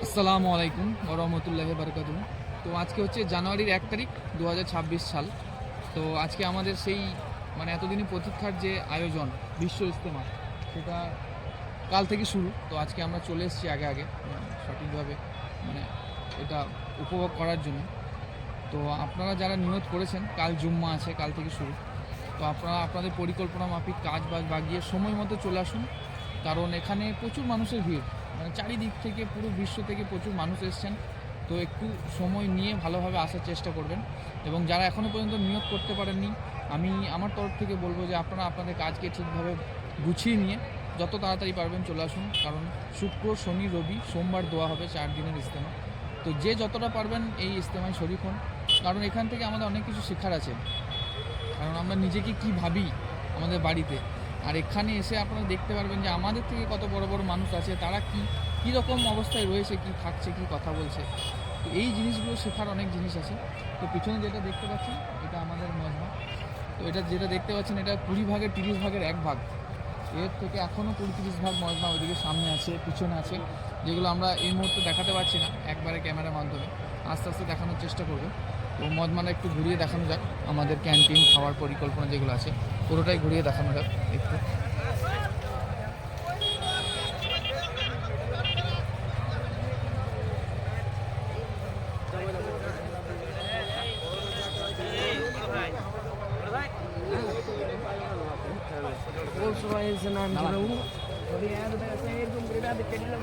আসসালামু আলাইকুম ওয়া রাহমাতুল্লাহি ওয়া বারাকাতুহু। তো আজকে হচ্ছে জানুয়ারির ১ তারিখ ২০২৬ সাল। তো আজকে আমাদের সেই এতদিনে প্রতীক্ষার যে আয়োজন বিশ্ব ইজতেমা, সেটা কাল থেকে শুরু। তো আজকে আমরা চলে এসেছি আগে আগে সঠিকভাবে মানে এটা উপভোগ করার জন্য। তো আপনারা যারা নিয়ত করেছেন, কাল জুম্মা আছে, কাল থেকে শুরু। তো আপনারা আপনাদের পরিকল্পনা মাফিক কাজ বাজ বাগিয়ে সময় মতো চলে আসুন, কারণ এখানে প্রচুর মানুষের ভিড়। চারিদিক থেকে, পুরো বিশ্ব থেকে প্রচুর মানুষ এসছেন। তো একটু সময় নিয়ে ভালোভাবে আসার চেষ্টা করবেন। এবং যারা এখনও পর্যন্ত নিয়োগ করতে পারেননি, আমি আমার তরফ থেকে বলবো যে আপনারা আপনাদের কাজকে ঠিকভাবে গুছিয়ে নিয়ে যত তাড়াতাড়ি পারবেন চলে আসুন, কারণ শুক্র, শনি, রবি, সোমবার দোয়া হবে 4 দিনের ইজতেমা। তো যে যতটা পারবেন এই ইজতেমায় শরীক হন, কারণ এখান থেকে আমাদের অনেক কিছু শেখার আছে। কারণ আমরা নিজেকে কি ভাবি আমাদের বাড়িতে, আর এখানে এসে আপনারা দেখতে পারবেন যে আমাদের থেকে কত বড় বড় মানুষ আছে, তারা কী রকম অবস্থায় রয়েছে, কি থাকছে, কি কথা বলছে। তো এই জিনিসগুলো শেখার অনেক জিনিস আছে। তো পিছনে যেটা দেখতে পাচ্ছেন এটা আমাদের মজমা। তো এটা যেটা দেখতে পাচ্ছেন এটা 20 ভাগের 30 ভাগের 1 ভাগ। এর থেকে এখনও 20-30 ভাগ মজমা ওইদিকে সামনে আছে, পিছনে আছে, যেগুলো আমরা এই মুহূর্তে দেখাতে পারছি না একবারে ক্যামেরার মাধ্যমে। আস্তে আস্তে দেখানোর চেষ্টা করব। তো মজমাটা একটু ঘুরিয়ে দেখানো যাক, আমাদের ক্যান্টিন, খাওয়ার পরিকল্পনা যেগুলো আছে পুরোটাই ঘুরিয়ে দেখানো যাক একটু। Bolso vai ensinar a mim, não. Obrigado, vai ser ele, obrigado, que ele não